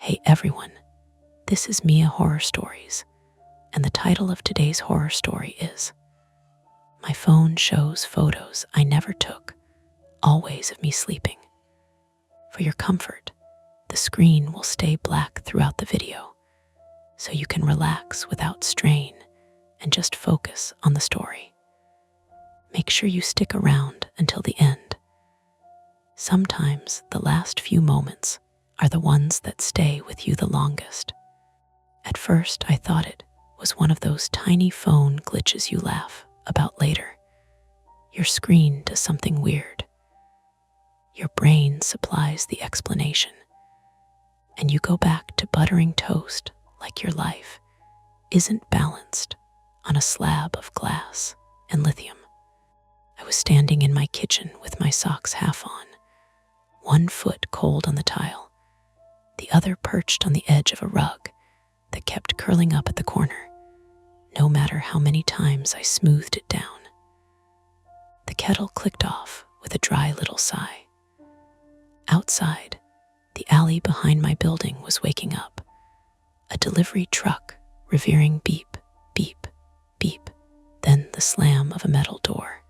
Hey everyone, this is Mia Horror Stories, and the title of today's horror story is My Phone Shows Photos I Never Took, Always of Me Sleeping. For your comfort, the screen will stay black throughout the video, so you can relax without strain and just focus on the story. Make sure you stick around until the end. Sometimes the last few moments are the ones that stay with you the longest. At first, I thought it was one of those tiny phone glitches you laugh about later. Your screen does something weird. Your brain supplies the explanation, and you go back to buttering toast like your life isn't balanced on a slab of glass and lithium. I was standing in my kitchen with my socks half on, one foot cold on the tile, the other perched on the edge of a rug that kept curling up at the corner, no matter how many times I smoothed it down. The kettle clicked off with a dry little sigh. Outside, the alley behind my building was waking up, a delivery truck revering beep, beep, beep, then the slam of a metal door.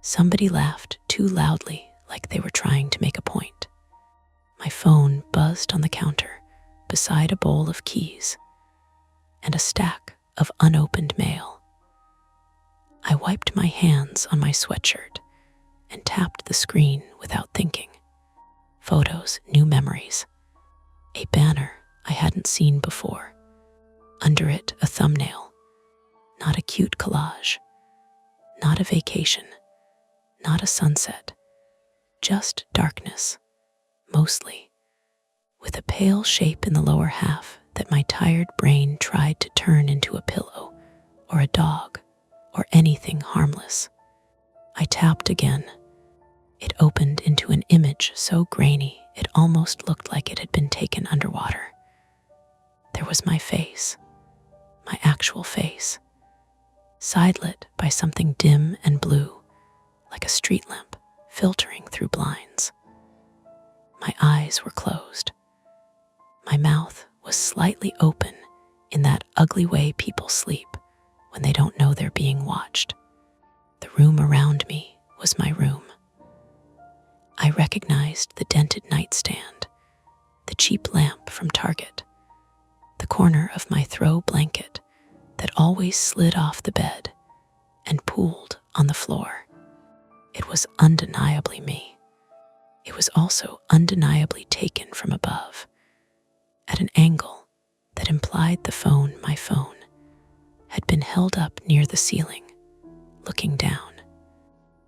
Somebody laughed too loudly, like they were trying to make a point. My phone buzzed on the counter beside a bowl of keys and a stack of unopened mail. I wiped my hands on my sweatshirt and tapped the screen without thinking. Photos, new memories. A banner I hadn't seen before. Under it, a thumbnail. Not a cute collage. Not a vacation. Not a sunset. Just darkness. Mostly, with a pale shape in the lower half that my tired brain tried to turn into a pillow or a dog or anything harmless. I tapped again. It opened into an image so grainy it almost looked like it had been taken underwater. There was my face, my actual face, sidelit by something dim and blue, like a street lamp filtering through blinds. My eyes were closed. My mouth was slightly open in that ugly way people sleep when they don't know they're being watched. The room around me was my room. I recognized the dented nightstand, the cheap lamp from Target, the corner of my throw blanket that always slid off the bed and pooled on the floor. It was undeniably me. It was also undeniably taken from above, at an angle that implied my phone, had been held up near the ceiling, looking down.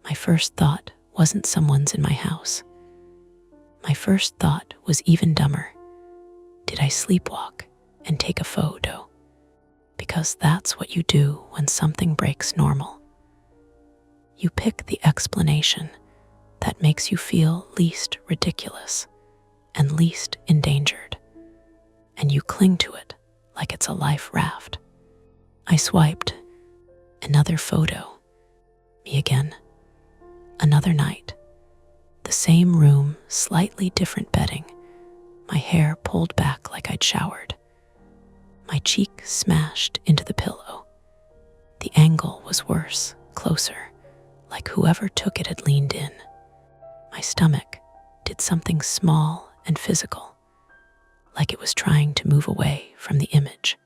My first thought wasn't someone's in my house. My first thought was even dumber. Did I sleepwalk and take a photo? Because that's what you do when something breaks normal. You pick the explanation that makes you feel least ridiculous and least endangered, and you cling to it like it's a life raft. I swiped. Another photo. Me again. Another night. The same room, slightly different bedding, my hair pulled back like I'd showered. My cheek smashed into the pillow. The angle was worse, closer, like whoever took it had leaned in. My stomach did something small and physical, like it was trying to move away from the image.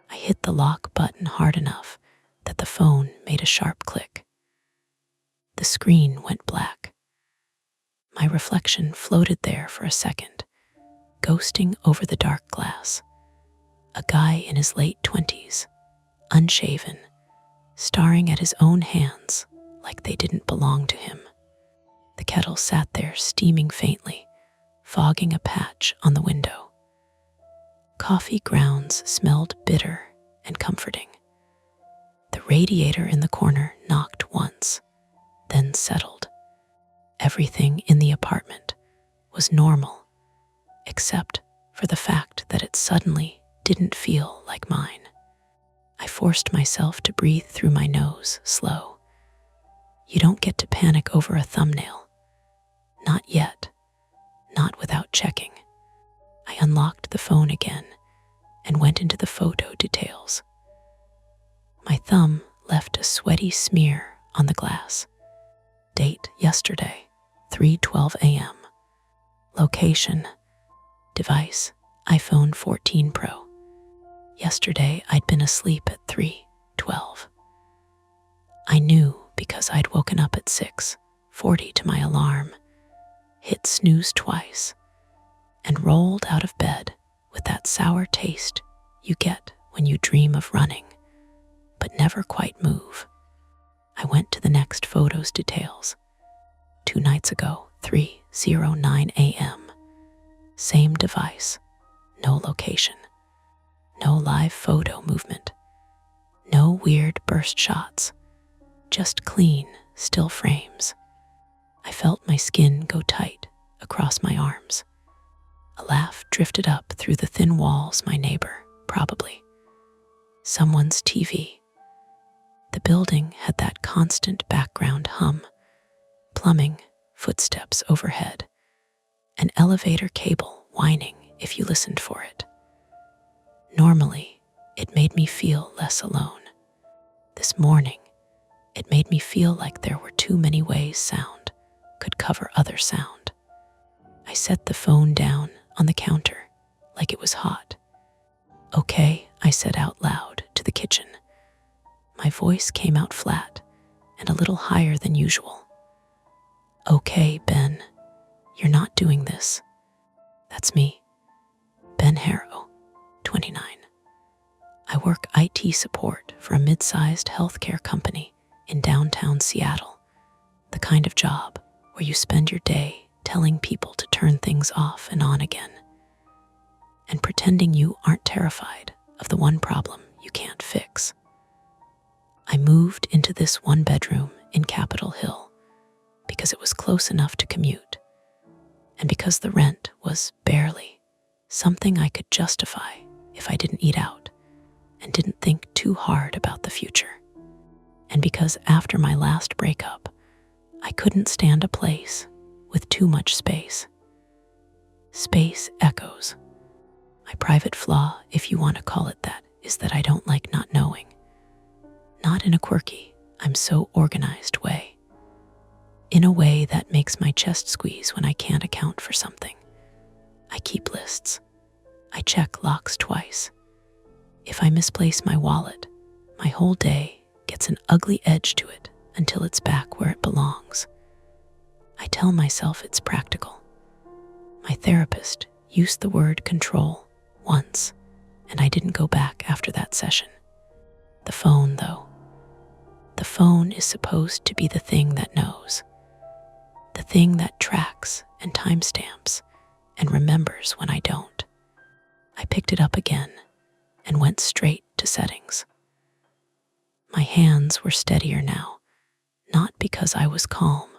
I hit the lock button hard enough that the phone made a sharp click. The screen went black. My reflection floated there for a second, ghosting over the dark glass. A guy in his late 20s, unshaven, staring at his own hands like they didn't belong to him. The kettle sat there steaming faintly, fogging a patch on the window. Coffee grounds smelled bitter and comforting. The radiator in the corner knocked once, then settled. Everything in the apartment was normal, except for the fact that it suddenly didn't feel like mine. I forced myself to breathe through my nose, slow. You don't get to panic over a thumbnail. Not yet. Not without checking. I unlocked the phone again and went into the photo details. My thumb left a sweaty smear on the glass. Date yesterday, 3:12 a.m. Location, device, iPhone 14 Pro. Yesterday I'd been asleep at 3:12. I knew because I'd woken up at 6:40 to my alarm, hit snooze twice, and rolled out of bed with that sour taste you get when you dream of running, but never quite move. I went to the next photo's details. 2 nights ago, 3:09 a.m. Same device, no location, no live photo movement, no weird burst shots, just clean, still frames. I felt my skin go tight across my arms. A laugh drifted up through the thin walls. My neighbor, probably. Someone's TV. The building had that constant background hum, plumbing, footsteps overhead, an elevator cable whining if you listened for it. Normally, it made me feel less alone. This morning, it made me feel like there were too many ways sound could cover other sound. I set the phone down on the counter like it was hot. "Okay," I said out loud to the kitchen. My voice came out flat and a little higher than usual. "Okay, Ben, you're not doing this." That's me, Ben Harrow, 29. I work IT support for a mid-sized healthcare company in downtown Seattle, the kind of job where you spend your day telling people to turn things off and on again, and pretending you aren't terrified of the one problem you can't fix. I moved into this one bedroom in Capitol Hill because it was close enough to commute, and because the rent was barely something I could justify if I didn't eat out and didn't think too hard about the future, and because after my last breakup, I couldn't stand a place with too much space. Space echoes. My private flaw, if you want to call it that, is that I don't like not knowing. Not in a quirky, I'm so organized way. In a way that makes my chest squeeze when I can't account for something. I keep lists. I check locks twice. If I misplace my wallet, my whole day gets an ugly edge to it until it's back where it belongs. I tell myself it's practical. My therapist used the word control once, and I didn't go back after that session. The phone, though. The phone is supposed to be the thing that knows, the thing that tracks and timestamps and remembers when I don't. I picked it up again and went straight to settings. My hands were steadier now, not because I was calm,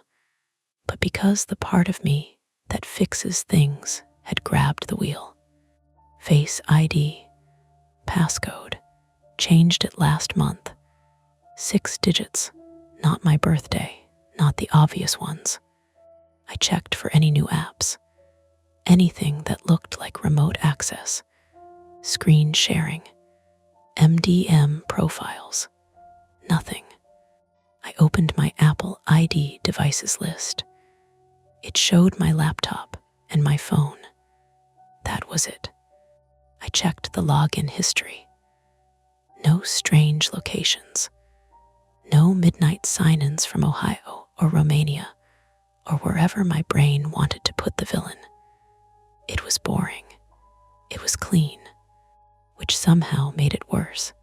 but because the part of me that fixes things had grabbed the wheel. Face ID, passcode, changed it last month. 6 digits, not my birthday, not the obvious ones. I checked for any new apps, anything that looked like remote access, screen sharing, MDM profiles. Nothing. I opened my Apple ID devices list. It showed my laptop and my phone. That was it. I checked the login history. No strange locations. No midnight sign-ins from Ohio or Romania or wherever my brain wanted to put the villain. It was boring. It was clean, which somehow made it worse.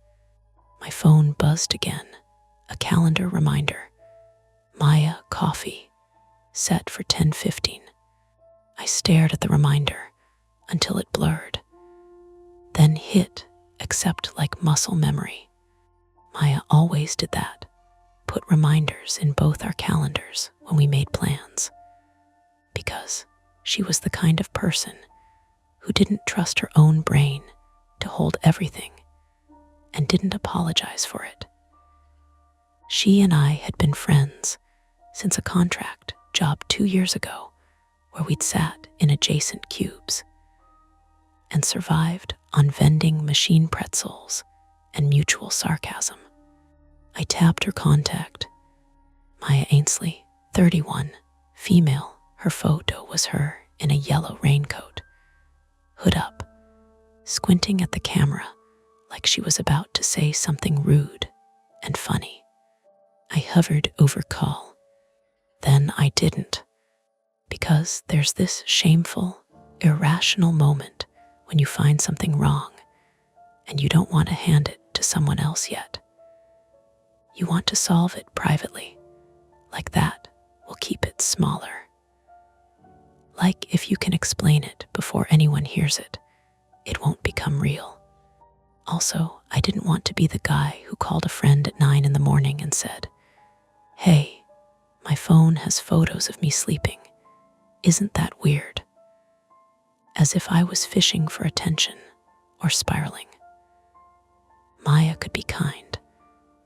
My phone buzzed again, a calendar reminder. Maya coffee, set for 10:15. I stared at the reminder until it blurred, then hit accept like muscle memory. Maya always did that, put reminders in both our calendars when we made plans, because she was the kind of person who didn't trust her own brain to hold everything and didn't apologize for it. She and I had been friends since a contract job 2 years ago where we'd sat in adjacent cubes. and survived on vending machine pretzels and mutual sarcasm. I tapped her contact. Maya Ainsley, 31, female. Her photo was her in a yellow raincoat, hood up, squinting at the camera like she was about to say something rude and funny. I hovered over call. Then I didn't, because there's this shameful, irrational moment when you find something wrong and you don't want to hand it to someone else yet. You want to solve it privately, like that will keep it smaller. Like if you can explain it before anyone hears it, it won't become real. Also, I didn't want to be the guy who called a friend at 9 a.m. and said, "Hey, my phone has photos of me sleeping. Isn't that weird?" As if I was fishing for attention or spiraling. Maya could be kind,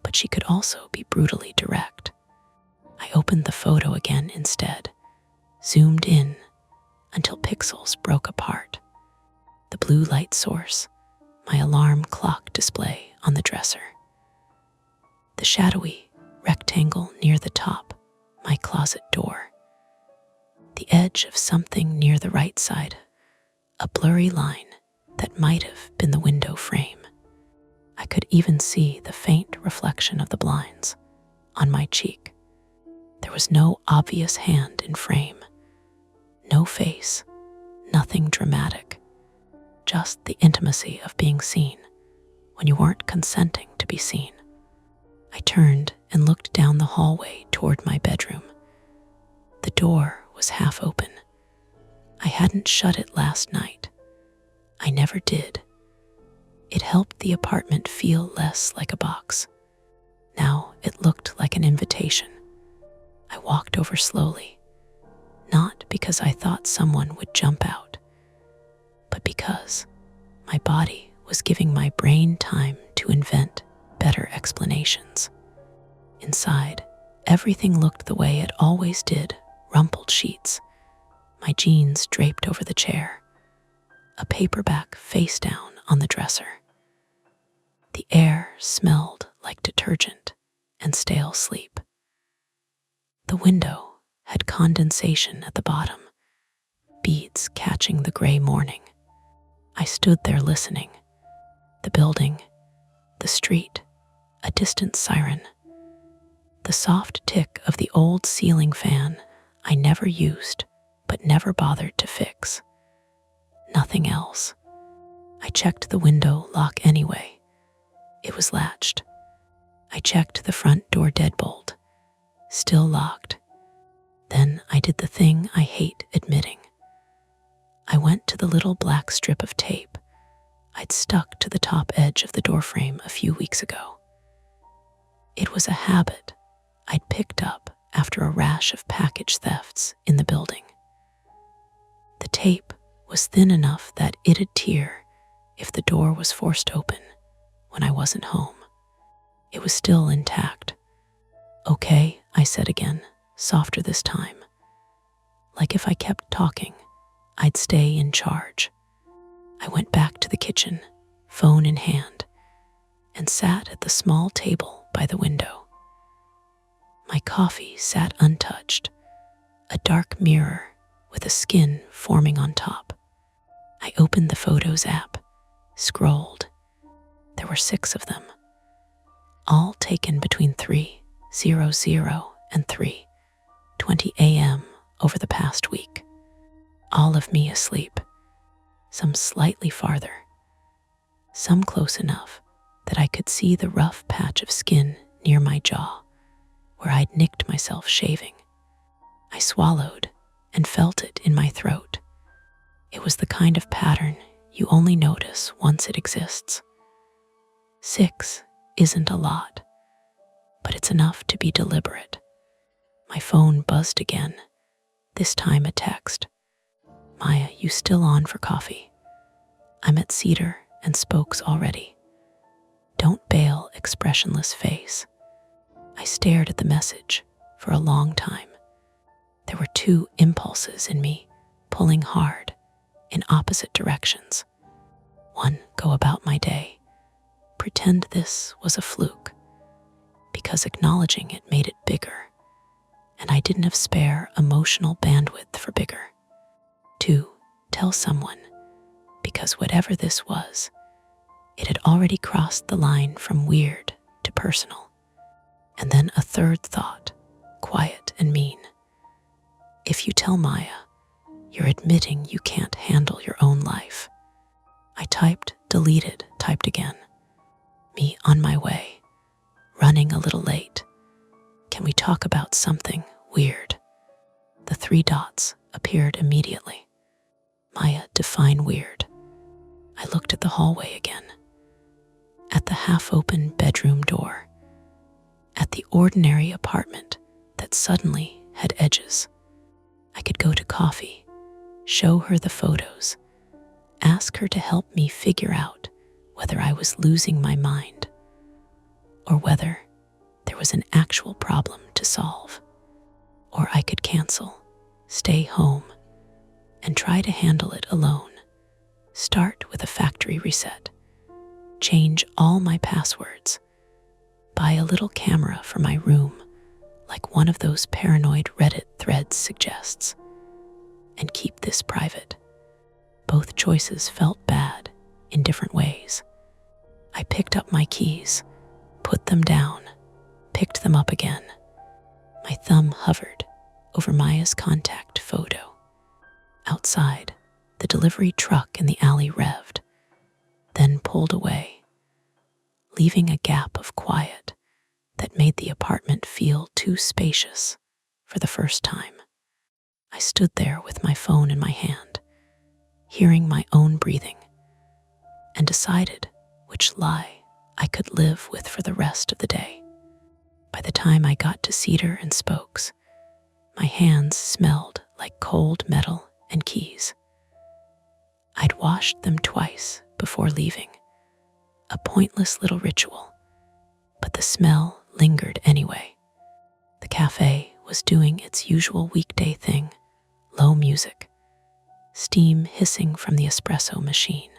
but she could also be brutally direct. I opened the photo again instead, zoomed in until pixels broke apart. The blue light source, my alarm clock display on the dresser. The shadowy rectangle near the top, my closet door. The edge of something near the right side, a blurry line that might have been the window frame. I could even see the faint reflection of the blinds on my cheek. There was no obvious hand in frame, no face, nothing dramatic, just the intimacy of being seen when you weren't consenting to be seen. I turned and looked down the hallway toward my bedroom. The door was half open. I hadn't shut it last night. I never did. It helped the apartment feel less like a box. Now it looked like an invitation. I walked over slowly, not because I thought someone would jump out, but because my body was giving my brain time to invent better explanations. Inside, everything looked the way it always did, rumpled sheets, my jeans draped over the chair, a paperback face down on the dresser. The air smelled like detergent and stale sleep. The window had condensation at the bottom, beads catching the gray morning. I stood there listening. The building, the street, a distant siren, the soft tick of the old ceiling fan I never used but never bothered to fix. Nothing else. I checked the window lock anyway. It was latched. I checked the front door deadbolt. Still locked. Then I did the thing I hate admitting. I went to the little black strip of tape I'd stuck to the top edge of the doorframe a few weeks ago. It was a habit I'd picked up after a rash of package thefts in the building. The tape was thin enough that it'd tear if the door was forced open when I wasn't home. It was still intact. "Okay," I said again, softer this time. Like if I kept talking, I'd stay in charge. I went back to the kitchen, phone in hand, and sat at the small table by the window. My coffee sat untouched, a dark mirror with a skin forming on top. I opened the Photos app, scrolled. There were 6 of them, all taken between 3:00 and 3:20 a.m. over the past week. All of me asleep, some slightly farther, some close enough that I could see the rough patch of skin near my jaw where I'd nicked myself shaving. I swallowed and felt it in my throat. It was the kind of pattern you only notice once it exists. 6 isn't a lot, but it's enough to be deliberate. My phone buzzed again, this time a text. "Maya, you still on for coffee? I'm at Cedar and Spokes already. Don't bail, expressionless face." I stared at the message for a long time. There were 2 impulses in me, pulling hard in opposite directions. go about my day, pretend this was a fluke, because acknowledging it made it bigger, and I didn't have spare emotional bandwidth for bigger. 2, tell someone, because whatever this was, it had already crossed the line from weird to personal. And then a third thought, quiet and mean. If you tell Maya, you're admitting you can't handle your own life. I typed, deleted, typed again. Me on my way, running a little late. Can we talk about something weird? The 3 dots appeared immediately. Maya, define weird. I looked at the hallway again, at the half-open bedroom door, at the ordinary apartment that suddenly had edges. I could go to coffee, show her the photos, ask her to help me figure out whether I was losing my mind or whether there was an actual problem to solve. Or I could cancel, stay home, and try to handle it alone. Start with a factory reset, change all my passwords, buy a little camera for my room, like one of those paranoid Reddit threads suggests, and keep this private. Both choices felt bad in different ways. I picked up my keys, put them down, picked them up again. My thumb hovered over Maya's contact photo. Outside, the delivery truck in the alley revved, then pulled away, leaving a gap of quiet that made the apartment feel too spacious for the first time. I stood there with my phone in my hand, hearing my own breathing, and decided which lie I could live with for the rest of the day. By the time I got to Cedar and Spokes, my hands smelled like cold metal and keys. I'd washed them twice before leaving, a pointless little ritual, but the smell lingered anyway. The cafe was doing its usual weekday thing, low music, steam hissing from the espresso machine.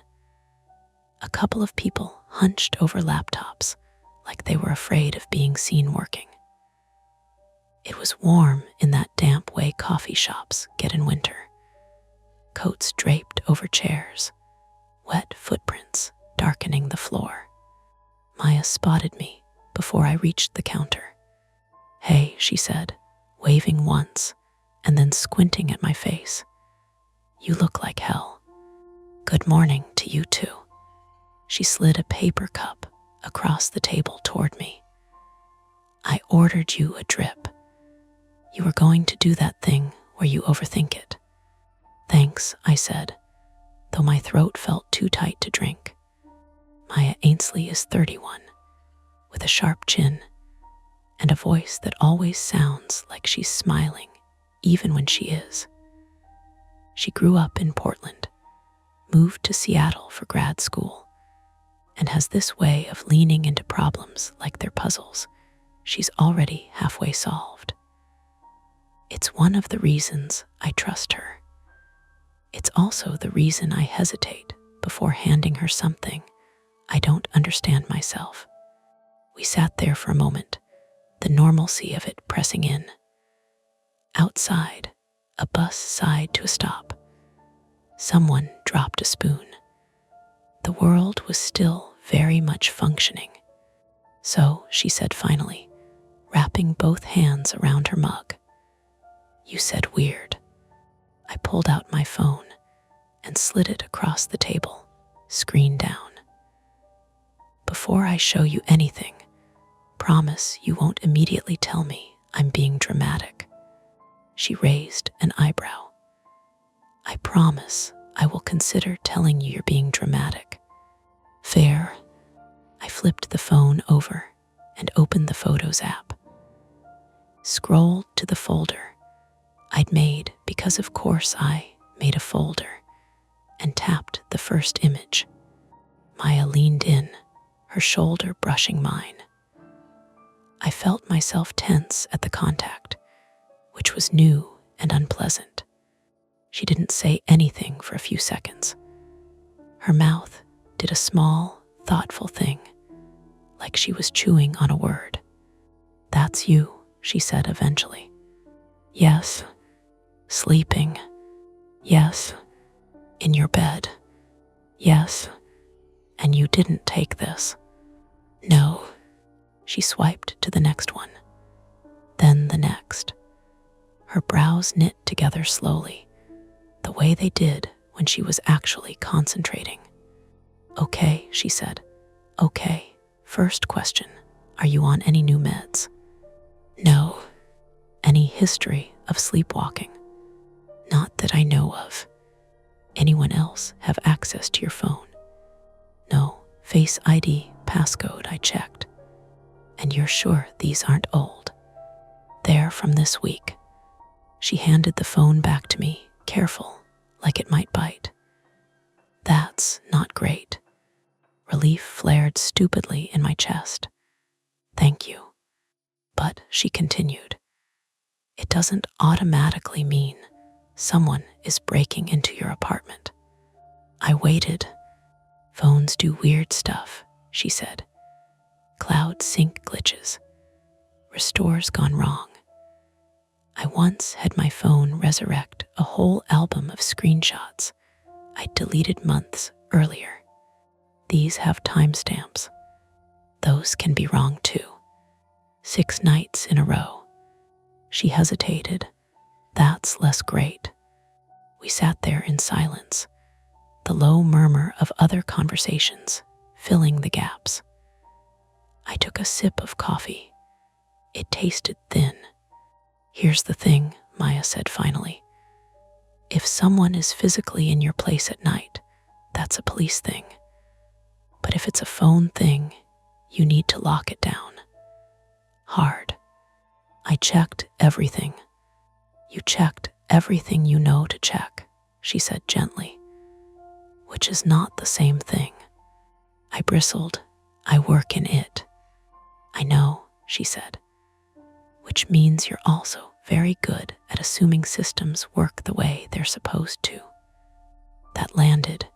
A couple of people hunched over laptops like they were afraid of being seen working. It was warm in that damp way coffee shops get in winter. Coats draped over chairs, wet footprints darkening the floor. Maya spotted me before I reached the counter. "Hey," she said, waving once and then squinting at my face. "You look like hell." "Good morning to you too." She slid a paper cup across the table toward me. "I ordered you a drip. You were going to do that thing where you overthink it." "Thanks," I said, though my throat felt too tight to drink. Maya Ainsley is 31, with a sharp chin and a voice that always sounds like she's smiling, even when she is. She grew up in Portland, moved to Seattle for grad school, and has this way of leaning into problems like they're puzzles she's already halfway solved. It's one of the reasons I trust her. It's also the reason I hesitate before handing her something I don't understand myself. We sat there for a moment, the normalcy of it pressing in. Outside, a bus sighed to a stop. Someone dropped a spoon. The world was still very much functioning. "So," she said finally, wrapping both hands around her mug, "you said weird." I pulled out my phone and slid it across the table, screen down. "Before I show you anything, promise you won't immediately tell me I'm being dramatic." She raised an eyebrow. "I promise I will consider telling you you're being dramatic." "Fair." I flipped the phone over and opened the Photos app. Scrolled to the folder I'd made because of course I made a folder, and tapped the first image. Maya leaned in, her shoulder brushing mine. I felt myself tense at the contact, which was new and unpleasant. She didn't say anything for a few seconds. Her mouth did a small, thoughtful thing, like she was chewing on a word. "That's you," she said eventually. "Yes. Sleeping. Yes. In your bed. Yes. And you didn't take this." "No." She swiped to the next one, then the next. Her brows knit together slowly, the way they did when she was actually concentrating. "Okay," she said. "Okay. First question, are you on any new meds?" "No." "Any history of sleepwalking?" "Not that I know of." "Anyone else have access to your phone?" "No. Face ID, passcode, I checked." "And you're sure these aren't old?" "They're from this week." She handed the phone back to me, careful, like it might bite. "That's not great." Relief flared stupidly in my chest. "Thank you." "But," she continued, "it doesn't automatically mean someone is breaking into your apartment." I waited. "Phones do weird stuff," she said. "Cloud sync glitches. Restores gone wrong. I once had my phone resurrect a whole album of screenshots I'd deleted months earlier. These have timestamps. Those can be wrong too. 6 nights in a row." She hesitated. "That's less great." We sat there in silence, the low murmur of other conversations filling the gaps. I took a sip of coffee. It tasted thin. "Here's the thing," Maya said finally. "If someone is physically in your place at night, that's a police thing. But if it's a phone thing, you need to lock it down. Hard." "I checked everything." "You checked everything you know to check," she said gently. "Which is not the same thing." I bristled. "I work in it." "I know," she said. "Which means you're also very good at assuming systems work the way they're supposed to." That landed.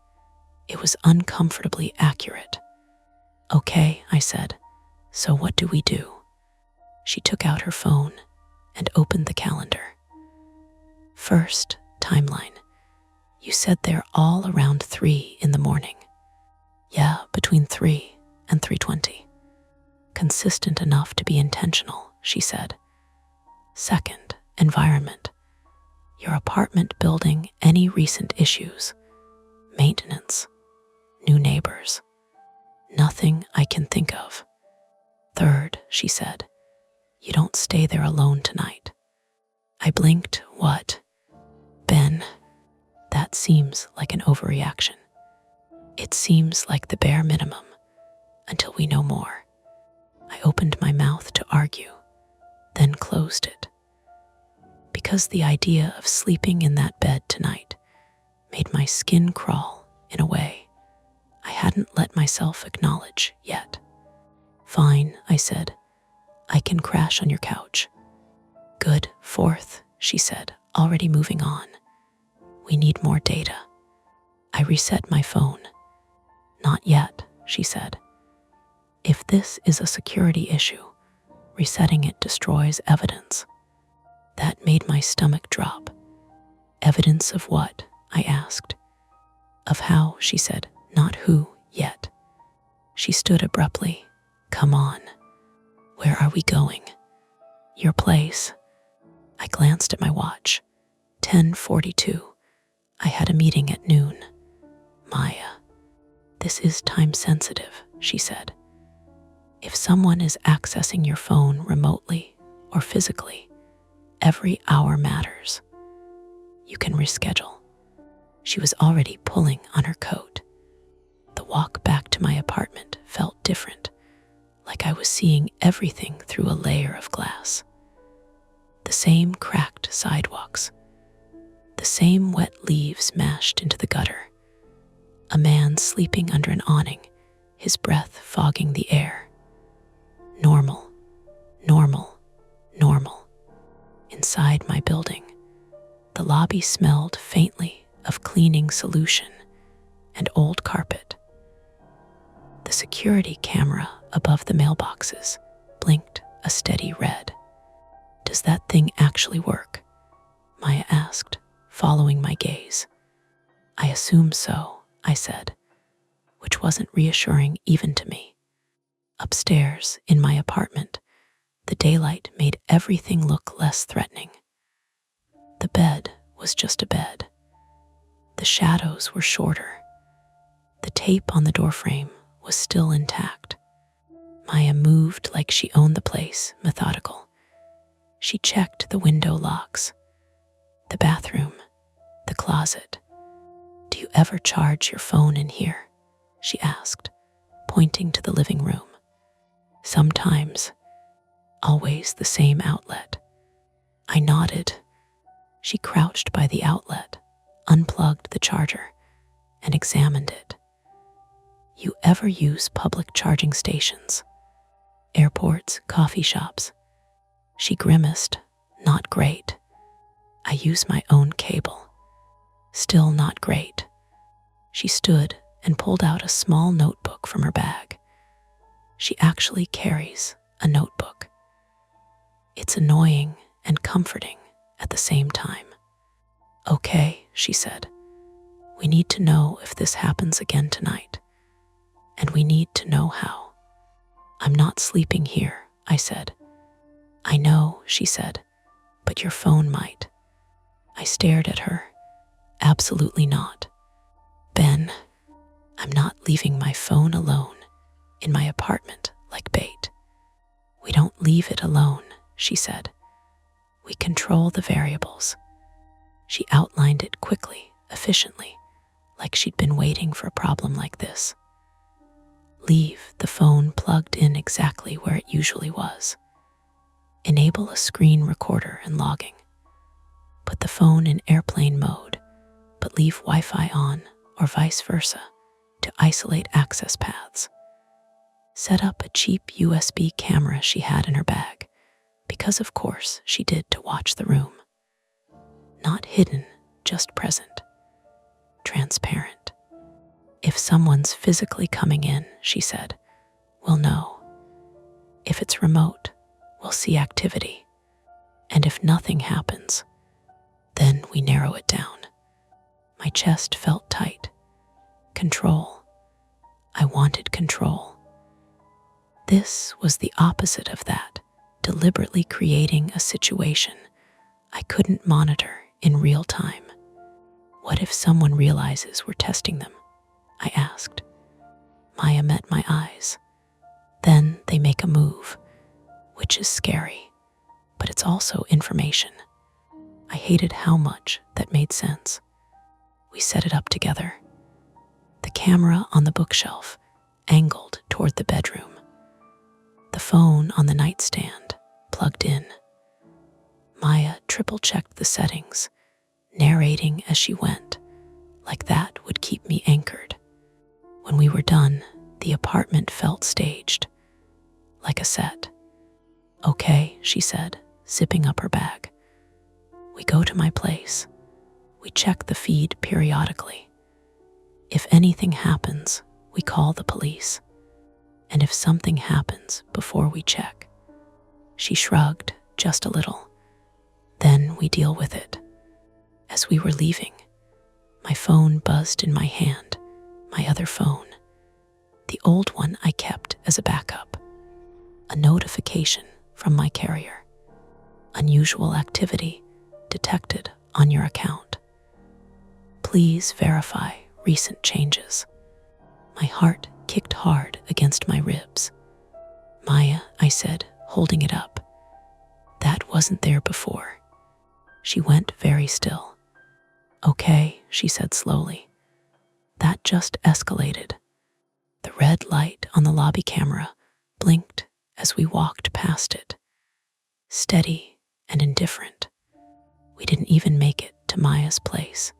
It was uncomfortably accurate. "Okay," I said. "So what do we do?" She took out her phone and opened the calendar. "First, timeline. You said they're all around 3 in the morning." "Yeah, between 3 and 3:20. "Consistent enough to be intentional," she said. "Second, environment. Your apartment building any recent issues? Maintenance? New neighbors?" "Nothing I can think of." "Third," she said, "you don't stay there alone tonight." I blinked. "What?" "Ben." "That seems like an overreaction." "It seems like the bare minimum, until we know more." I opened my mouth to argue, then closed it. Because the idea of sleeping in that bed tonight made my skin crawl in a way I hadn't let myself acknowledge yet. "Fine," I said. "I can crash on your couch." "Good. Fourth," she said, already moving on. "We need more data." I reset my phone. "Not yet," she said. "If this is a security issue, resetting it destroys evidence." That made my stomach drop. "Evidence of what?" I asked. "Of how," she said, "not who yet." She stood abruptly. "Come on." "Where are we going?" "Your place." I glanced at my watch. 10:42. I had a meeting at noon. "Maya, this is time sensitive," she said. "If someone is accessing your phone remotely or physically, every hour matters. You can reschedule." She was already pulling on her coat. The walk back to my apartment felt different, like I was seeing everything through a layer of glass. The same cracked sidewalks, the same wet leaves mashed into the gutter, a man sleeping under an awning, his breath fogging the air. Normal, normal, normal. Inside my building, the lobby smelled faintly of cleaning solution and old carpet. security camera above the mailboxes blinked a steady red. "Does that thing actually work?" Maya asked, following my gaze. "I assume so," I said, which wasn't reassuring even to me. Upstairs, in my apartment, the daylight made everything look less threatening. The bed was just a bed. The shadows were shorter. The tape on the doorframe was still intact. Maya moved like she owned the place, methodical. She checked the window locks, the bathroom, the closet. "Do you ever charge your phone in here?" she asked, pointing to the living room. "Sometimes. Always the same outlet." I nodded. She crouched by the outlet, unplugged the charger, and examined it. "You ever use public charging stations? Airports, coffee shops?" She grimaced. "Not great. I use my own cable." "Still not great." She stood and pulled out a small notebook from her bag. She actually carries a notebook. It's annoying and comforting at the same time. "Okay," she said. "We need to know if this happens again tonight. And we need to know how." "I'm not sleeping here," I said. "I know," she said, "but your phone might." I stared at her. "Absolutely not. Ben, I'm not leaving my phone alone in my apartment like bait." "We don't leave it alone," she said. "We control the variables." She outlined it quickly, efficiently, like she'd been waiting for a problem like this. "Leave the phone plugged in exactly where it usually was. Enable a screen recorder and logging. Put the phone in airplane mode, but leave Wi-Fi on or vice versa to isolate access paths. Set up a cheap USB camera she had in her bag, because of course she did to watch the room. Not hidden, just present. Transparent. If someone's physically coming in," she said, "we'll know. If it's remote, we'll see activity. And if nothing happens, then we narrow it down." My chest felt tight. Control. I wanted control. This was the opposite of that, deliberately creating a situation I couldn't monitor in real time. "What if someone realizes we're testing them?" I asked. Maya met my eyes. "Then they make a move, which is scary, but it's also information." I hated how much that made sense. We set it up together. The camera on the bookshelf, angled toward the bedroom. The phone on the nightstand, plugged in. Maya triple-checked the settings, narrating as she went, like that would keep me anchored. When we were done, the apartment felt staged, like a set. "Okay," she said, zipping up her bag. "We go to my place. We check the feed periodically. If anything happens, we call the police. And if something happens before we check," she shrugged just a little, "then we deal with it." As we were leaving, my phone buzzed in my hand, my other phone, the old one I kept as a backup. A notification from my carrier. "Unusual activity detected on your account. Please verify recent changes." My heart kicked hard against my ribs. "Maya," I said, holding it up. "That wasn't there before." She went very still. "Okay," she said slowly. "That just escalated." The red light on the lobby camera blinked as we walked past it. Steady and indifferent. We didn't even make it to Maya's place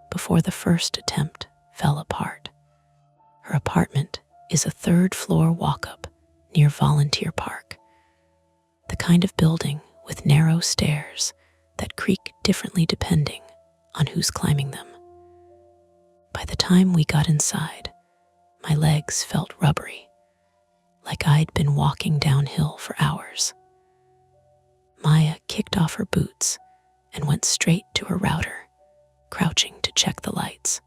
before the first attempt fell apart. Her apartment is a third-floor walk-up near Volunteer Park, the kind of building with narrow stairs that creak differently depending on who's climbing them. By the time we got inside, my legs felt rubbery. like I'd been walking downhill for hours. Maya kicked off her boots and went straight to her router, crouching to check the lights.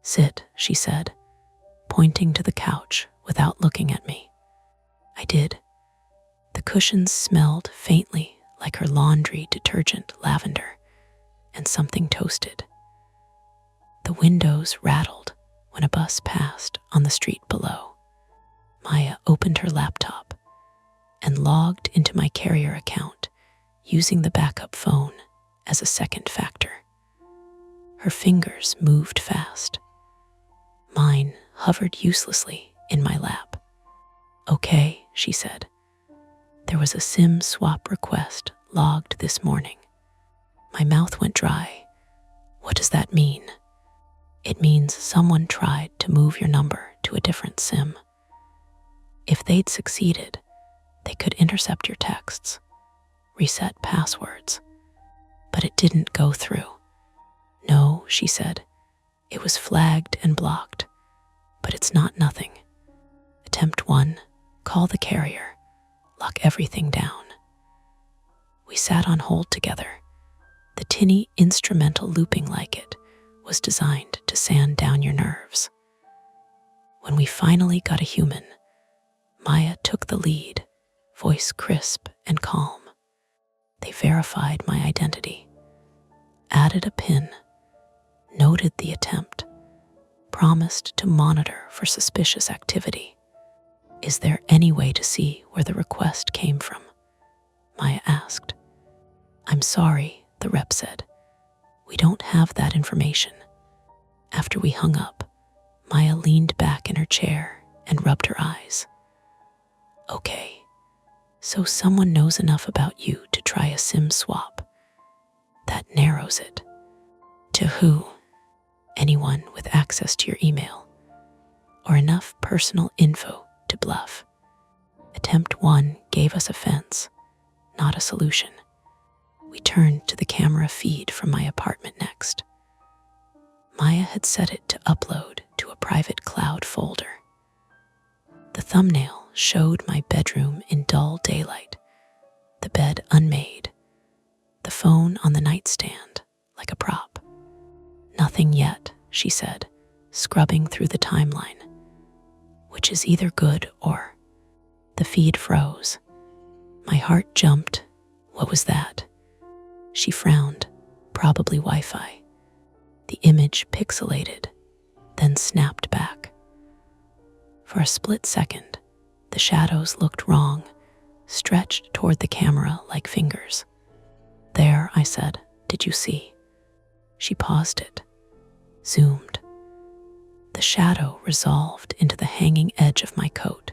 "Sit," she said, pointing to the couch without looking at me. I did. The cushions smelled faintly like her laundry detergent lavender and something toasted. The windows rattled when a bus passed on the street below. Maya opened her laptop and logged into my carrier account using the backup phone as a second factor. Her fingers moved fast. Mine hovered uselessly in my lap. "Okay," she said. "There was a SIM swap request logged this morning." My mouth went dry. "What does that mean?" "It means someone tried to move your number to a different SIM. If they'd succeeded, they could intercept your texts, reset passwords. But it didn't go through." "No," she said. "It was flagged and blocked, but it's not nothing. Attempt 1, call the carrier, lock everything down." We sat on hold together. The tinny instrumental looping like it was designed to sand down your nerves. When we finally got a human, Maya took the lead, voice crisp and calm. They verified my identity, added a PIN, noted the attempt, promised to monitor for suspicious activity. "Is there any way to see where the request came from?" Maya asked. "I'm sorry," the rep said. "We don't have that information." After we hung up, Maya leaned back in her chair and rubbed her eyes. "Okay, so someone knows enough about you to try a SIM swap. That narrows it." "To who?" "Anyone with access to your email, or enough personal info to bluff." Attempt 1 gave us a fence, not a solution. We turned to the camera feed from my apartment next. Maya had set it to upload to a private cloud folder. The thumbnail showed my bedroom in dull daylight, the bed unmade, the phone on the nightstand like a prop. "Nothing yet," she said, scrubbing through the timeline, "which is either good or..." The feed froze. My heart jumped. What was that? She frowned, probably Wi-Fi. The image pixelated, then snapped back. For a split second, the shadows looked wrong, stretched toward the camera like fingers. "There," I said. "Did you see?" She paused it, zoomed. The shadow resolved into the hanging edge of my coat,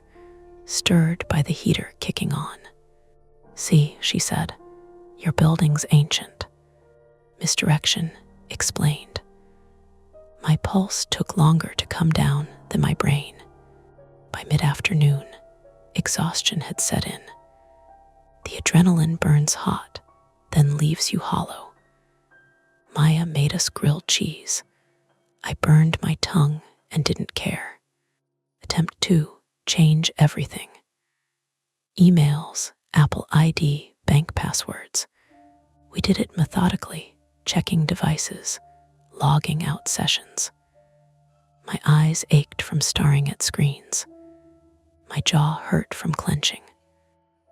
stirred by the heater kicking on. "See," she said, "your building's ancient." Misdirection, explained. My pulse took longer to come down than my brain. By mid-afternoon, exhaustion had set in. The adrenaline burns hot, then leaves you hollow. Maya made us grilled cheese. I burned my tongue and didn't care. Attempt 2, change everything. Emails, Apple ID, bank passwords. We did it methodically, checking devices, logging out sessions. My eyes ached from staring at screens. My jaw hurt from clenching.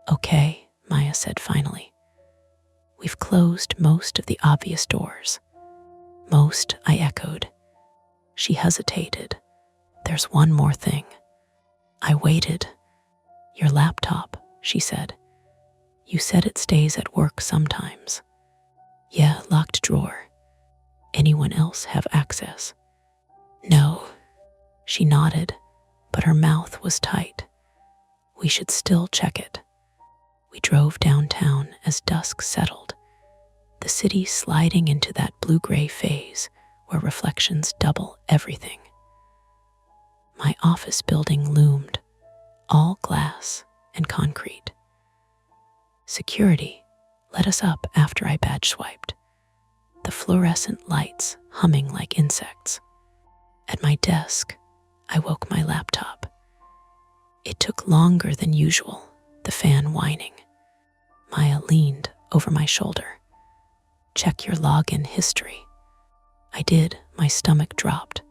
"Okay," Maya said finally. "We've closed most of the obvious doors." "Most," I echoed. She hesitated. "There's one more thing." I waited. "Your laptop," she said. "You said it stays at work sometimes." "Yeah, locked drawer." "Anyone else have access?" "No." She nodded, but her mouth was tight. "We should still check it." We drove downtown as dusk settled, the city sliding into that blue-gray phase where reflections double everything. My office building loomed, all glass and concrete. Security let us up after I badge swiped, the fluorescent lights humming like insects. At my desk, I woke my laptop. It took longer than usual, the fan whining. Maya leaned over my shoulder. Check your login history. I did. My stomach dropped.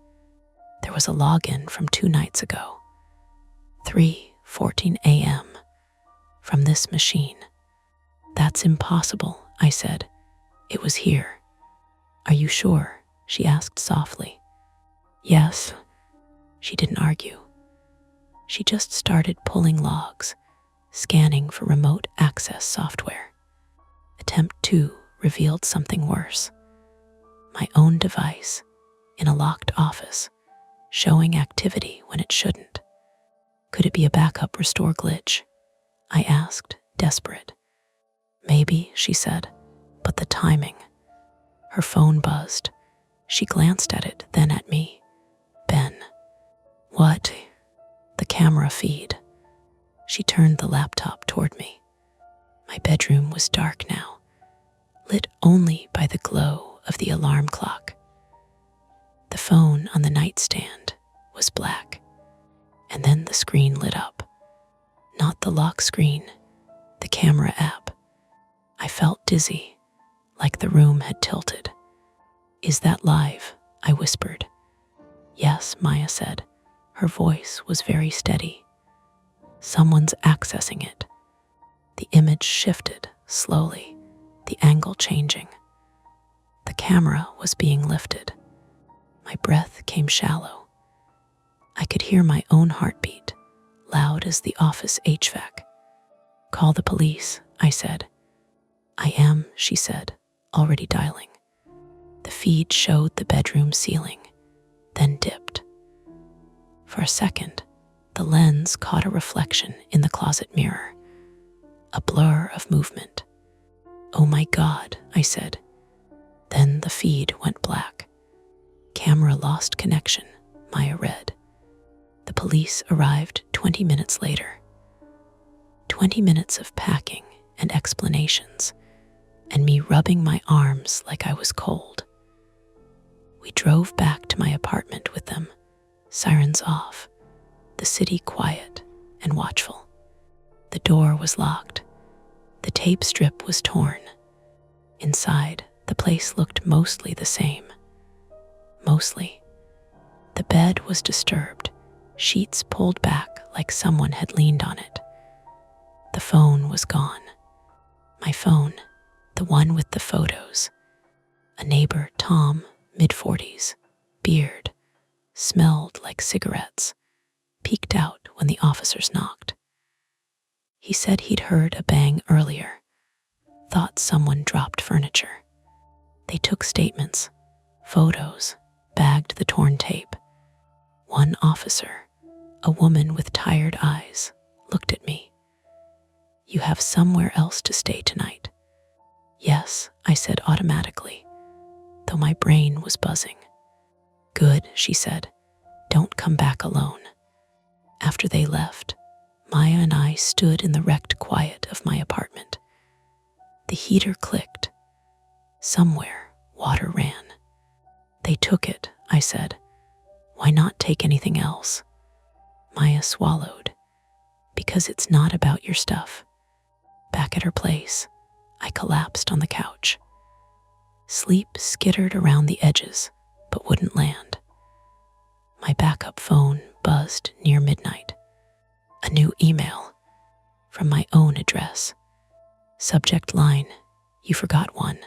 There was a login from 2 nights ago. 3:14 a.m. from this machine. That's impossible, I said. It was here. Are you sure? She asked softly. Yes. She didn't argue. She just started pulling logs, scanning for remote access software. Attempt 2 revealed something worse. My own device in a locked office, showing activity when it shouldn't. Could it be a backup restore glitch? I asked, desperate. Maybe, she said, but the timing. Her phone buzzed. She glanced at it, then at me. Ben. What? The camera feed. She turned the laptop toward me. My bedroom was dark now, lit only by the glow of the alarm clock. The phone on the nightstand was black, and then the screen lit up. Not the lock screen, the camera app. I felt dizzy, like the room had tilted. Is that live? I whispered. Yes, Maya said. Her voice was very steady. Someone's accessing it. The image shifted slowly, the angle changing. The camera was being lifted. My breath came shallow. I could hear my own heartbeat, loud as the office HVAC. Call the police, I said. I am, she said, already dialing. The feed showed the bedroom ceiling, then dipped. For a second, the lens caught a reflection in the closet mirror, a blur of movement. Oh my God, I said. Then the feed went black. Camera lost connection, Maya read. The police arrived 20 minutes later. 20 minutes of packing and explanations, and me rubbing my arms like I was cold. We drove back to my apartment with them, sirens off, the city quiet and watchful. The door was locked. The tape strip was torn. Inside, the place looked mostly the same. Mostly. The bed was disturbed, sheets pulled back like someone had leaned on it. The phone was gone. My phone, the one with the photos. A neighbor, Tom, mid-40s, beard, smelled like cigarettes, peeked out when the officers knocked. He said he'd heard a bang earlier, thought someone dropped furniture. They took statements, photos, bagged the torn tape. One officer, a woman with tired eyes, looked at me. You have somewhere else to stay tonight. Yes, I said automatically, though my brain was buzzing. Good, she said. Don't come back alone. After they left, Maya and I stood in the wrecked quiet of my apartment. The heater clicked. Somewhere, water ran. They took it, I said. Why not take anything else? Maya swallowed. Because it's not about your stuff. Back at her place, I collapsed on the couch. Sleep skittered around the edges, but wouldn't land. My backup phone buzzed near midnight. A new email from my own address. Subject line, you forgot one.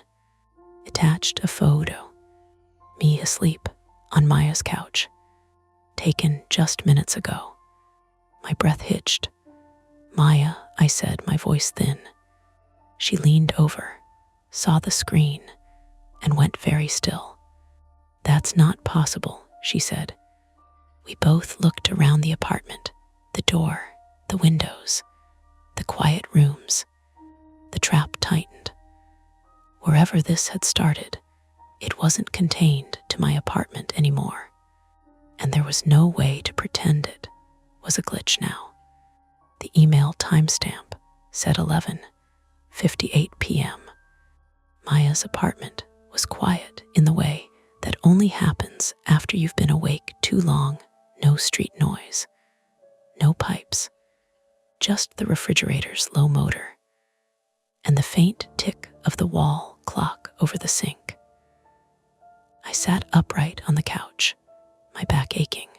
Attached a photo. Me asleep on Maya's couch. Taken just minutes ago. My breath hitched. Maya, I said, my voice thin. She leaned over, saw the screen, and went very still. That's not possible, she said. We both looked around the apartment, the door, the windows, the quiet rooms. The trap tightened. Wherever this had started, it wasn't contained to my apartment anymore, and there was no way to pretend it was a glitch now. The email timestamp said 11:58 p.m. Maya's apartment was quiet in the way that only happens after you've been awake too long. No street noise, no pipes, just the refrigerator's low motor and the faint tick of the wall clock over the sink. I sat upright on the couch, my back aching,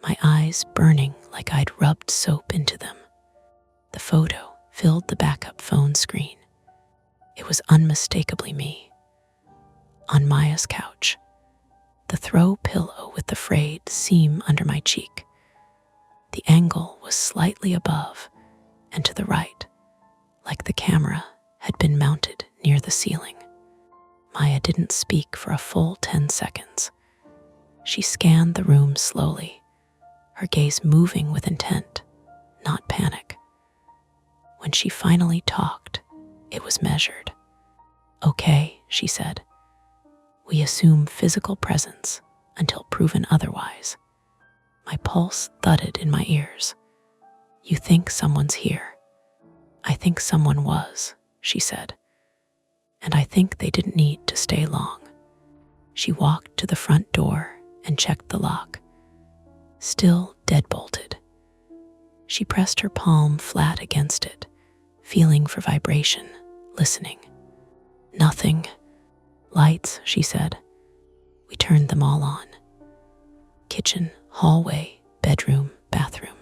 my eyes burning like I'd rubbed soap into them. The photo filled the backup phone screen. It was unmistakably me. On Maya's couch, the throw pillow with the frayed seam under my cheek. The angle was slightly above and to the right, like the camera had been mounted near the ceiling. Maya didn't speak for a full 10 seconds. She scanned the room slowly, her gaze moving with intent, not panic. When she finally talked, it was measured. "Okay," she said. "We assume physical presence until proven otherwise." My pulse thudded in my ears. "You think someone's here?" "I think someone was," she said. "And I think they didn't need to stay long." She walked to the front door and checked the lock. Still deadbolted. She pressed her palm flat against it, feeling for vibration, listening. "Nothing." "Lights," she said. We turned them all on. Kitchen, hallway, bedroom, bathroom.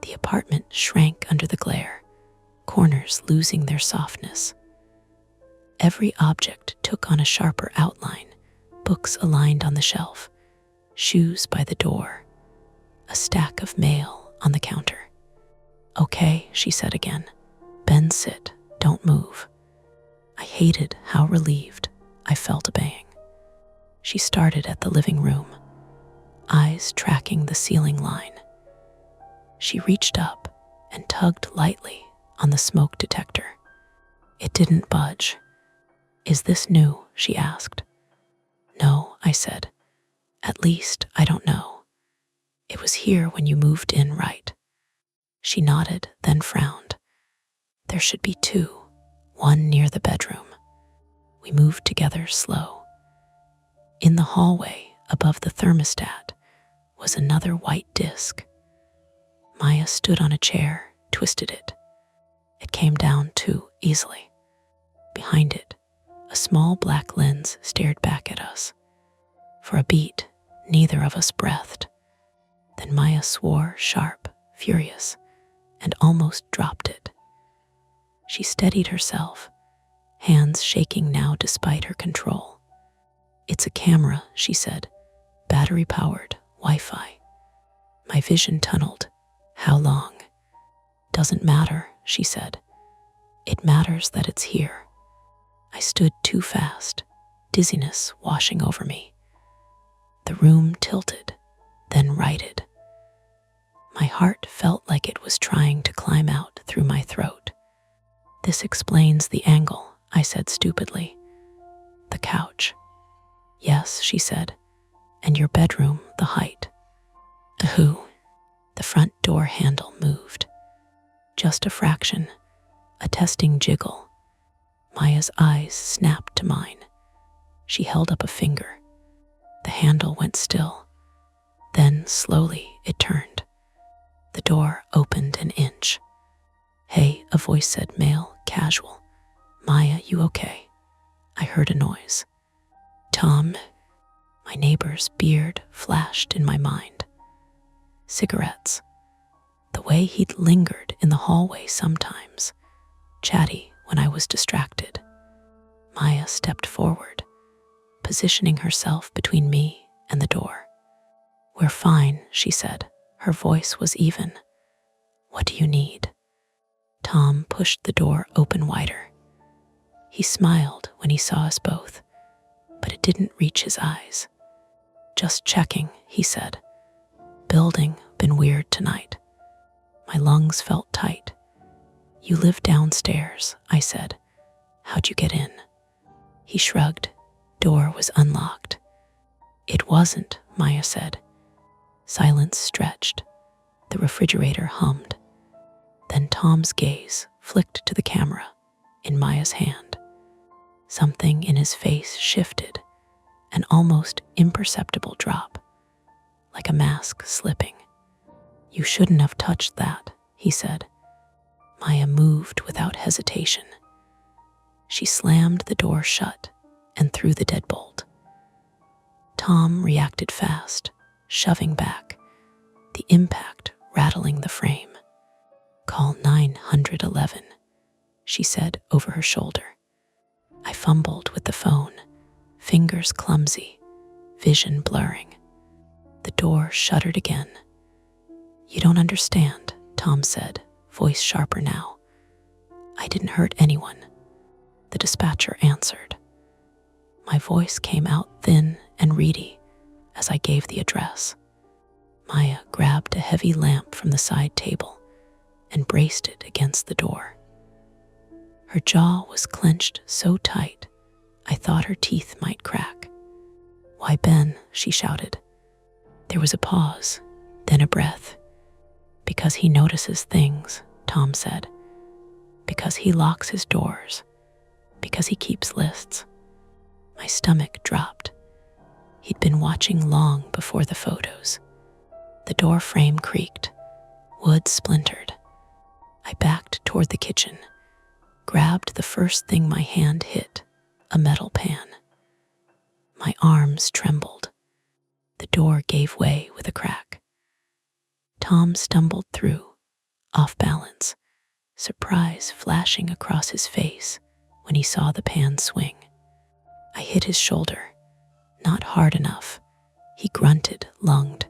The apartment shrank under the glare, corners losing their softness. Every object took on a sharper outline, books aligned on the shelf, shoes by the door, a stack of mail on the counter. "Okay," she said again. "Ben, sit, don't move." I hated how relieved I felt obeying. She started at the living room, eyes tracking the ceiling line. She reached up and tugged lightly on the smoke detector. It didn't budge. "Is this new?" she asked. "No," I said. "At least I don't know. It was here when you moved in, right?" She nodded, then frowned. "There should be two, one near the bedroom." We moved together slow. In the hallway, above the thermostat, was another white disc. Maya stood on a chair, twisted it. It came down too easily. Behind it, a small black lens stared back at us. For a beat, neither of us breathed. Then Maya swore, sharp, furious, and almost dropped it. She steadied herself, hands shaking now despite her control. "It's a camera," she said, "battery-powered, Wi-Fi." My vision tunneled. "How long?" "Doesn't matter," she said. "It matters that it's here." I stood too fast, dizziness washing over me. The room tilted, then righted. My heart felt like it was trying to climb out through my throat. "This explains the angle," I said stupidly. "The couch." "Yes," she said, "and your bedroom, the height." "Who?" The front door handle moved. Just a fraction, a testing jiggle. Maya's eyes snapped to mine. She held up a finger. The handle went still. Then, slowly, it turned. The door opened an inch. "Hey," a voice said, male, casual. "Maya, you okay?" I heard a noise. "Tom." My neighbor's beard flashed in my mind. Cigarettes. The way he'd lingered in the hallway sometimes, chatty when I was distracted. Maya stepped forward, positioning herself between me and the door. "We're fine," she said. Her voice was even. "What do you need?" Tom pushed the door open wider. He smiled when he saw us both, but it didn't reach his eyes. "Just checking," he said. "Building been weird tonight." My lungs felt tight. "You live downstairs," I said. "How'd you get in?" He shrugged. Door was unlocked. "It wasn't," Maya said. Silence stretched. The refrigerator hummed. Then Tom's gaze flicked to the camera in Maya's hand. Something in his face shifted, an almost imperceptible drop, like a mask slipping. "You shouldn't have touched that," he said. Maya moved without hesitation. She slammed the door shut and threw the deadbolt. Tom reacted fast, shoving back, the impact rattling the frame. "Call 911, she said over her shoulder. I fumbled with the phone, fingers clumsy, vision blurring. The door shuddered again. "You don't understand," Tom said, voice sharper now. "I didn't hurt anyone," the dispatcher answered. My voice came out thin and reedy as I gave the address. Maya grabbed a heavy lamp from the side table and braced it against the door. Her jaw was clenched so tight, I thought her teeth might crack. "Why, Ben," she shouted. There was a pause, then a breath. "Because he notices things," Tom said. "Because he locks his doors. Because he keeps lists." My stomach dropped. He'd been watching long before the photos. The door frame creaked. Wood splintered. I backed toward the kitchen, grabbed the first thing my hand hit, a metal pan. My arms trembled. The door gave way with a crack. Tom stumbled through, off balance, surprise flashing across his face when he saw the pan swing. I hit his shoulder, not hard enough. He grunted, lunged.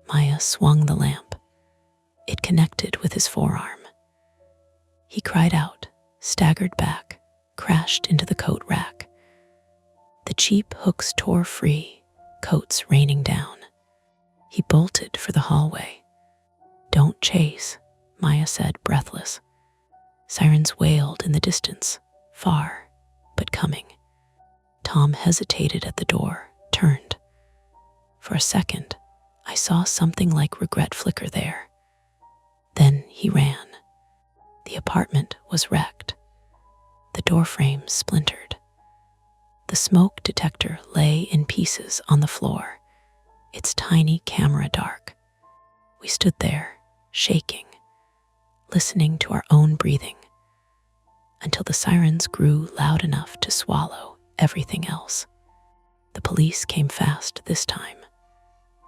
Maya swung the lamp. It connected with his forearm. He cried out, staggered back, crashed into the coat rack. The cheap hooks tore free, coats raining down. He bolted for the hallway. "Don't chase," Maya said, breathless. Sirens wailed in the distance, far, but coming. Tom hesitated at the door, turned. For a second, I saw something like regret flicker there. Then he ran. The apartment was wrecked. The doorframe splintered. The smoke detector lay in pieces on the floor, its tiny camera dark. We stood there, shaking, listening to our own breathing, until the sirens grew loud enough to swallow everything else. The police came fast this time.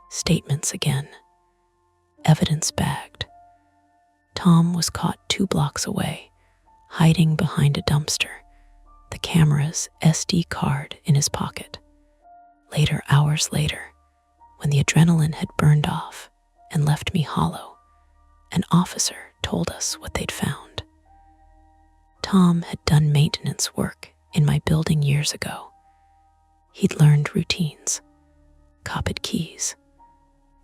Statements again. Evidence bagged. Tom was caught 2 blocks away, hiding behind a dumpster, the camera's SD card in his pocket. Later, hours later, when the adrenaline had burned off and left me hollow, an officer told us what they'd found. Tom had done maintenance work in my building years ago. He'd learned routines, copied keys,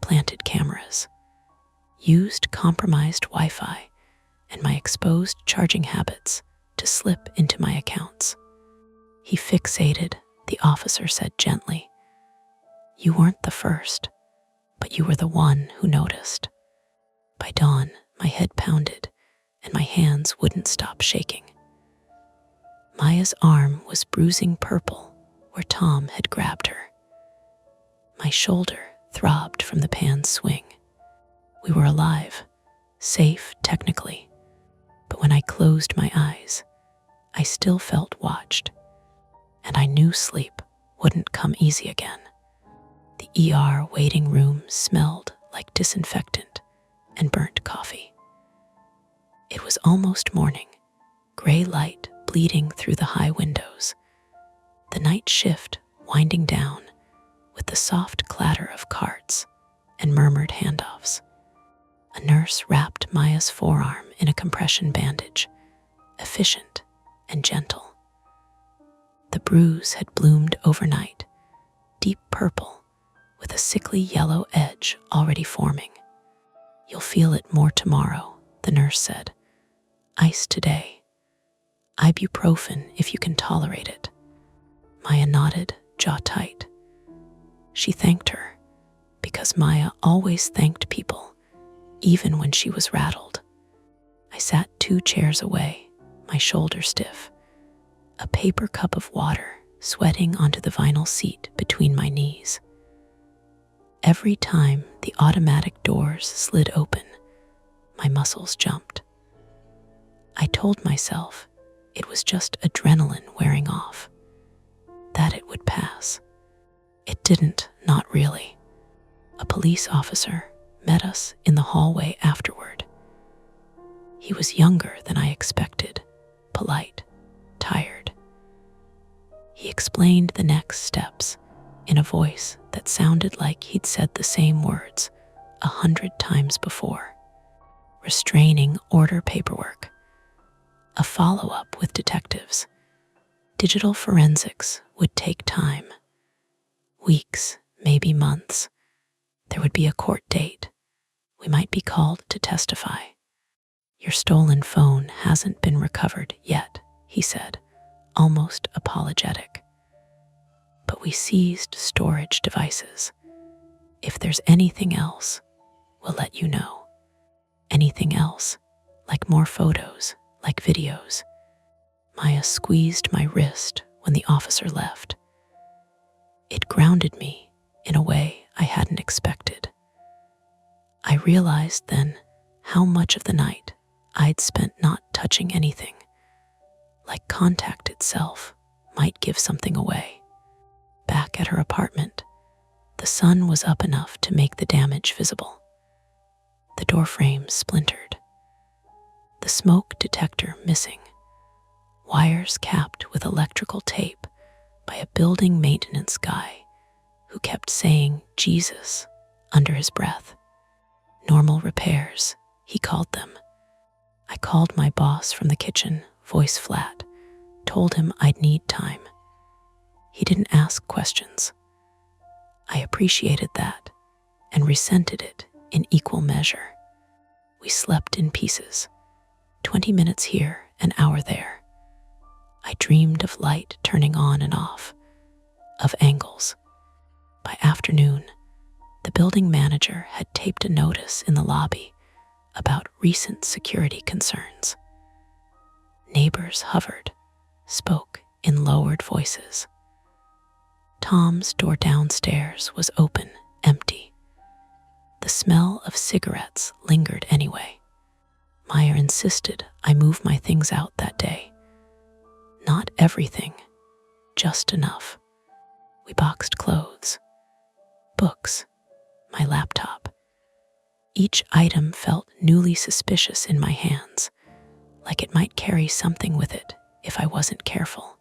planted cameras, used compromised Wi-Fi and my exposed charging habits to slip into my accounts. He fixated, the officer said gently. "You weren't the first, but you were the one who noticed." By dawn, my head pounded and my hands wouldn't stop shaking. Maya's arm was bruising purple where Tom had grabbed her. My shoulder throbbed from the pan's swing. We were alive, safe technically, but when I closed my eyes, I still felt watched, and I knew sleep wouldn't come easy again. The ER waiting room smelled like disinfectant and burnt coffee. It was almost morning, gray light bleeding through the high windows, the night shift winding down with the soft clatter of carts and murmured handoffs. A nurse wrapped Maya's forearm in a compression bandage, efficient and gentle. The bruise had bloomed overnight, deep purple with a sickly yellow edge already forming. "You'll feel it more tomorrow," the nurse said. "Ice today. Ibuprofen if you can tolerate it." Maya nodded, jaw tight. She thanked her, because Maya always thanked people, even when she was rattled. I sat 2 chairs away, my shoulder stiff, a paper cup of water sweating onto the vinyl seat between my knees. Every time the automatic doors slid open, My muscles jumped. I told myself it was just adrenaline wearing off, that it would pass. It didn't, not really. A police officer met us in the hallway afterward. He was younger than I expected, polite, tired. He explained the next steps in a voice that sounded like he'd said the same words 100 times before. Restraining order paperwork, a follow-up with detectives. Digital forensics would take time. Weeks, maybe months. There would be a court date. We might be called to testify. Your stolen phone hasn't been recovered yet, he said, almost apologetic. But we seized storage devices. If there's anything else, we'll let you know. Anything else, like more photos, like videos. Maya squeezed my wrist when the officer left. It grounded me in a way I hadn't expected. I realized then how much of the night I'd spent not touching anything, like contact itself might give something away. Back at her apartment, the sun was up enough to make the damage visible. The door frame splintered. The smoke detector missing. Wires capped with electrical tape by a building maintenance guy who kept saying Jesus under his breath. Normal repairs, he called them. I called my boss from the kitchen, voice flat, told him I'd need time. He didn't ask questions. I appreciated that and resented it in equal measure. We slept in pieces, 20 minutes here, an hour there. I dreamed of light turning on and off, of angles. By afternoon, the building manager had taped a notice in the lobby about recent security concerns. Neighbors hovered, spoke in lowered voices. Tom's door downstairs was open, empty. The smell of cigarettes lingered anyway. Maya insisted I move my things out that day. Not everything, just enough. We boxed clothes, books, my laptop. Each item felt newly suspicious in my hands, like it might carry something with it if I wasn't careful.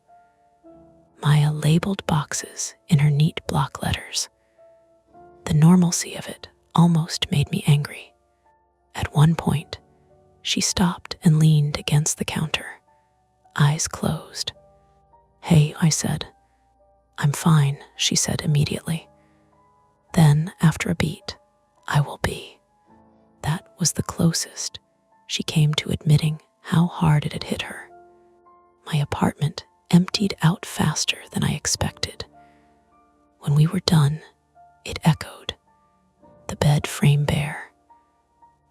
Maya labeled boxes in her neat block letters. The normalcy of it almost made me angry. At one point, she stopped and leaned against the counter, eyes closed. "Hey," I said. "I'm fine," she said immediately. Then, after a beat, "I will be." That was the closest she came to admitting how hard it had hit her. My apartment emptied out faster than I expected. When we were done, it echoed. The bed frame bare.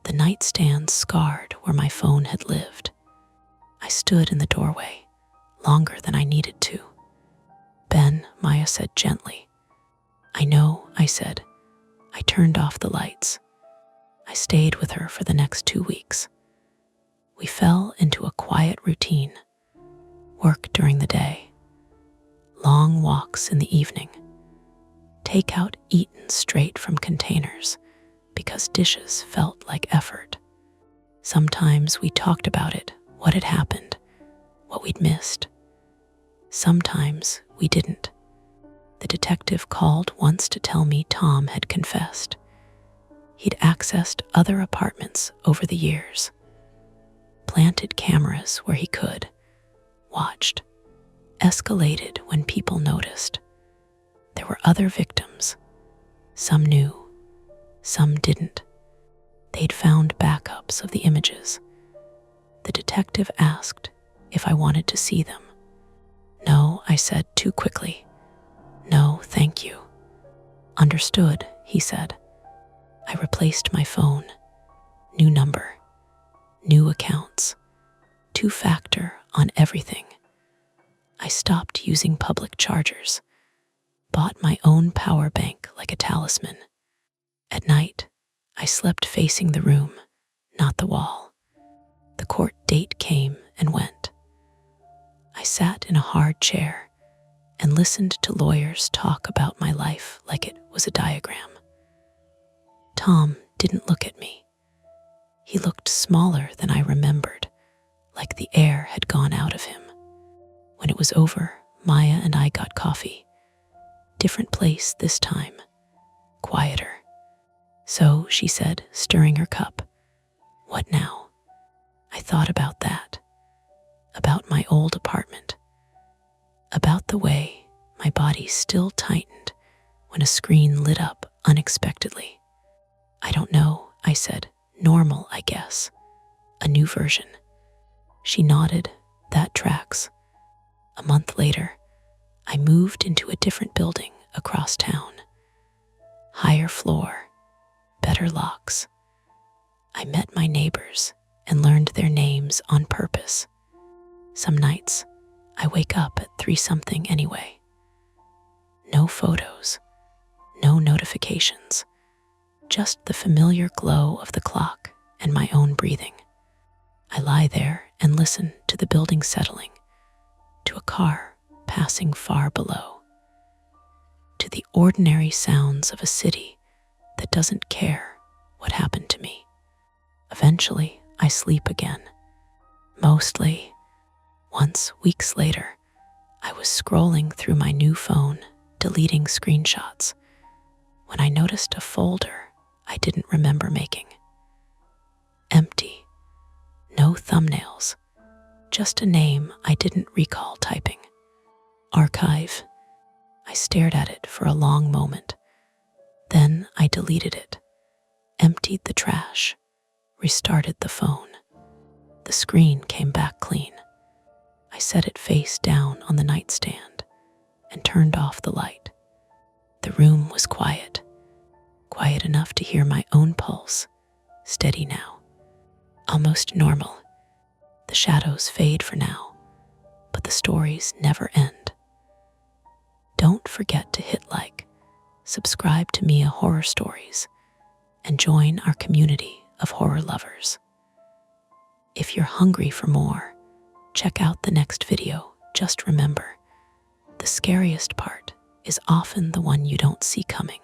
The nightstand scarred where my phone had lived. I stood in the doorway, longer than I needed to. "Ben," Maya said gently. "I know," I said. I turned off the lights. I stayed with her for the next 2 weeks. We fell into a quiet routine. Work during the day. Long walks in the evening. Takeout eaten straight from containers because dishes felt like effort. Sometimes we talked about it, what had happened, what we'd missed. Sometimes we didn't. The detective called once to tell me Tom had confessed. He'd accessed other apartments over the years, planted cameras where he could, watched, escalated when people noticed. There were other victims. Some knew, some didn't. They'd found backups of the images. The detective asked if I wanted to see them. "No," I said too quickly. "No, thank you." "Understood," he said. I replaced my phone. New number, new accounts, 2-factor on everything. I stopped using public chargers, bought my own power bank like a talisman. At night, I slept facing the room, not the wall. The court date came and went. I sat in a hard chair and listened to lawyers talk about my life like it was a diagram. Tom didn't look at me. He looked smaller than I remembered, like the air had gone out of him. When it was over, Maya and I got coffee. Different place this time, quieter. So, she said, stirring her cup, "What now?" I thought about that, about my old apartment, about the way my body still tightened when a screen lit up unexpectedly. "I don't know," I said. "Normal, I guess. A new version." She nodded. "That tracks." A month later, I moved into a different building across town. Higher floor, better locks. I met my neighbors and learned their names on purpose. Some nights, I wake up at 3-something anyway. No photos, no notifications, just the familiar glow of the clock and my own breathing. I lie there and listen to the building settling, to a car passing far below, to the ordinary sounds of a city that doesn't care what happened to me. Eventually, I sleep again. Mostly. Once, weeks later, I was scrolling through my new phone, deleting screenshots, when I noticed a folder I didn't remember making. Empty. No thumbnails. Just a name I didn't recall typing. Archive. I stared at it for a long moment. Then I deleted it, emptied the trash, restarted the phone. The screen came back clean. I set it face down on the nightstand and turned off the light. The room was quiet, quiet enough to hear my own pulse, steady now, almost normal. The shadows fade for now, but the stories never end. Don't forget to hit like, subscribe to Mia Horror Stories, and join our community of horror lovers. If you're hungry for more, check out the next video. Just remember, the scariest part is often the one you don't see coming.